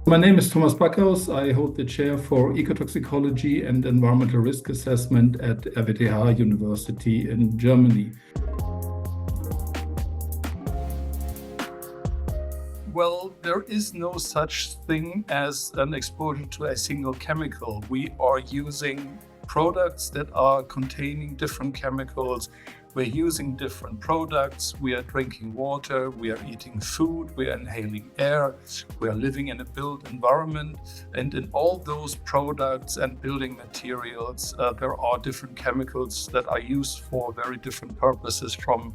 My name is Thomas Backhaus. I hold the chair for Ecotoxicology and Environmental Risk Assessment at RWTH University in Germany. Well, there is no such thing as an exposure to a single chemical. We are using products that are containing different chemicals. We're using different products. We are drinking water. We are eating food. We are inhaling air. We are living in a built environment. And in all those products and building materials, there are different chemicals that are used for very different purposes, from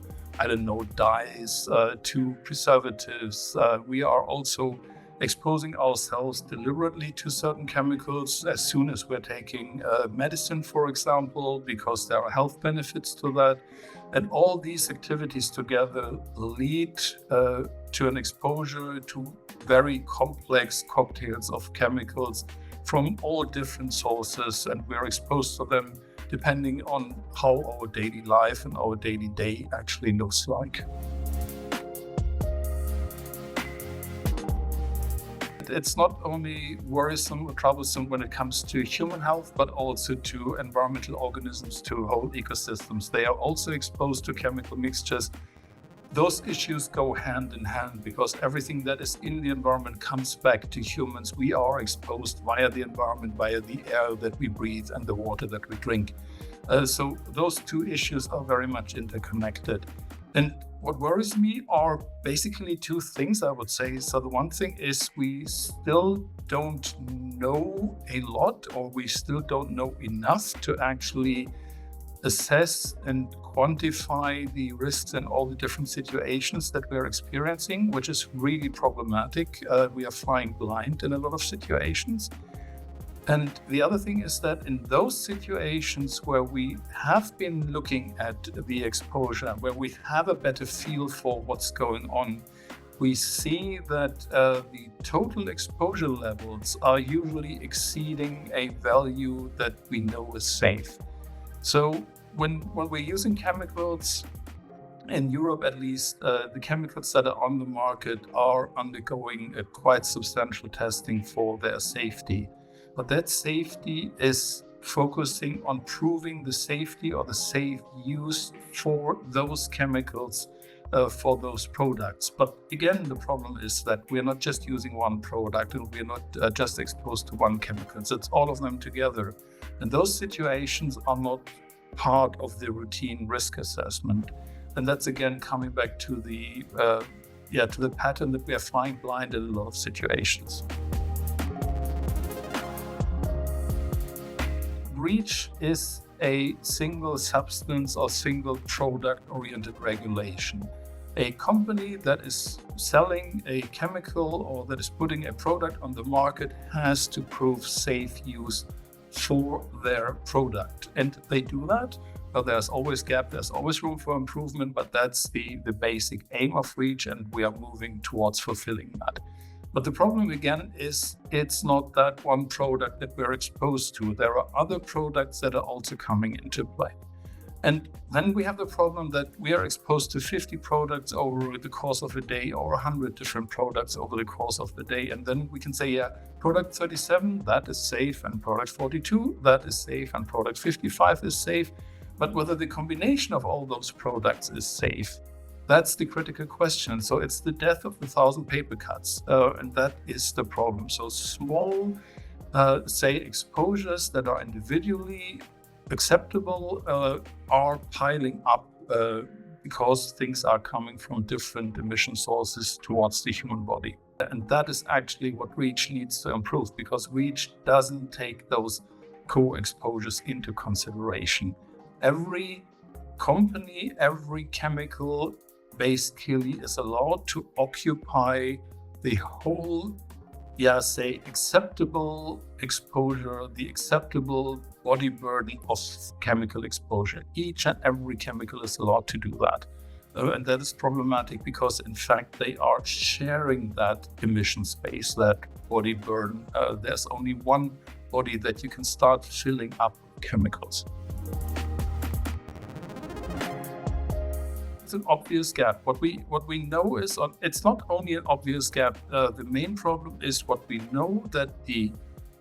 dyes to preservatives. We are also exposing ourselves deliberately to certain chemicals as soon as we're taking medicine, for example, because there are health benefits to that. And all these activities together lead to an exposure to very complex cocktails of chemicals from all different sources, and we're exposed to them depending on how our daily life and our daily day actually looks like. It's not only worrisome or troublesome when it comes to human health, but also to environmental organisms, to whole ecosystems. They are also exposed to chemical mixtures. Those issues go hand in hand because everything that is in the environment comes back to humans. We are exposed via the environment, via the air that we breathe and the water that we drink. So those two issues are very much interconnected. And what worries me are basically two things, I would say. So the one thing is we still don't know a lot, or we still don't know enough to actually assess and quantify the risks in all the different situations that we're experiencing, which is really problematic. We are flying blind in a lot of situations. And the other thing is that in those situations where we have been looking at the exposure, where we have a better feel for what's going on, we see that the total exposure levels are usually exceeding a value that we know is safe. So when we're using chemicals, in Europe at least, the chemicals that are on the market are undergoing a quite substantial testing for their safety. But that safety is focusing on proving the safety or the safe use for those chemicals, for those products. But again, the problem is that we're not just using one product, and we're not just exposed to one chemical. It's all of them together. And those situations are not part of the routine risk assessment. And that's again coming back to the pattern that we are flying blind in a lot of situations. REACH is a single substance or single product oriented regulation. A company that is selling a chemical or that is putting a product on the market has to prove safe use for their product. And they do that. Well, there's always gap, there's always room for improvement, but that's the basic aim of REACH, and we are moving towards fulfilling that. But the problem again is it's not that one product that we're exposed to. There are other products that are also coming into play. And then we have the problem that we are exposed to 50 products over the course of a day, or 100 different products over the course of the day. And then we can say, yeah, product 37, that is safe, and product 42, that is safe, and product 55 is safe. But whether the combination of all those products is safe, that's the critical question. So it's the death of 1,000 paper cuts, and that is the problem. So small, exposures that are individually acceptable are piling up because things are coming from different emission sources towards the human body. And that is actually what REACH needs to improve, because REACH doesn't take those co-exposures into consideration. Every company, every chemical basically is allowed to occupy the whole, acceptable exposure, the acceptable body burden of chemical exposure. Each and every chemical is allowed to do that. And that is problematic because, in fact, they are sharing that emission space, that body burden. There's only one body that you can start filling up with chemicals. it's an obvious gap. What we know is it's not only an obvious gap. The main problem is what we know, that the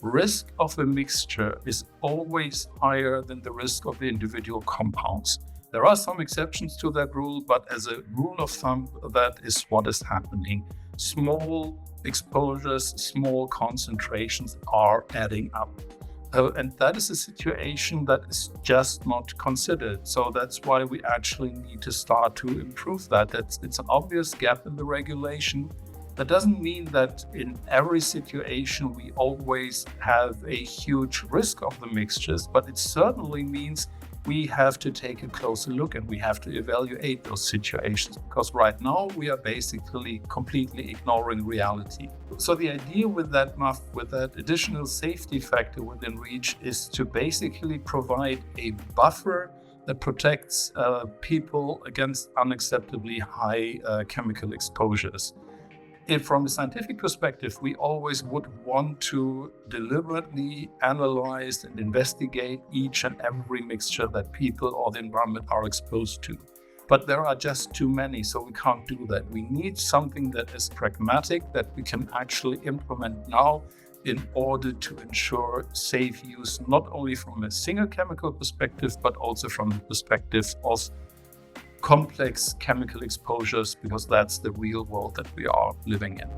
risk of a mixture is always higher than the risk of the individual compounds. There are some exceptions to that rule, but as a rule of thumb, that is what is happening. Small exposures, small concentrations are adding up. And that is a situation that is just not considered. So that's why we actually need to start to improve that. It's an obvious gap in the regulation. That doesn't mean that in every situation we always have a huge risk of the mixtures, but it certainly means we have to take a closer look and we have to evaluate those situations, because right now we are basically completely ignoring reality. So the idea with that MUF, with that additional safety factor within REACH, is to basically provide a buffer that protects people against unacceptably high chemical exposures. If from a scientific perspective, we always would want to deliberately analyze and investigate each and every mixture that people or the environment are exposed to. But there are just too many, so we can't do that. We need something that is pragmatic, that we can actually implement now in order to ensure safe use, not only from a single chemical perspective, but also from the perspective of complex chemical exposures, because that's the real world that we are living in.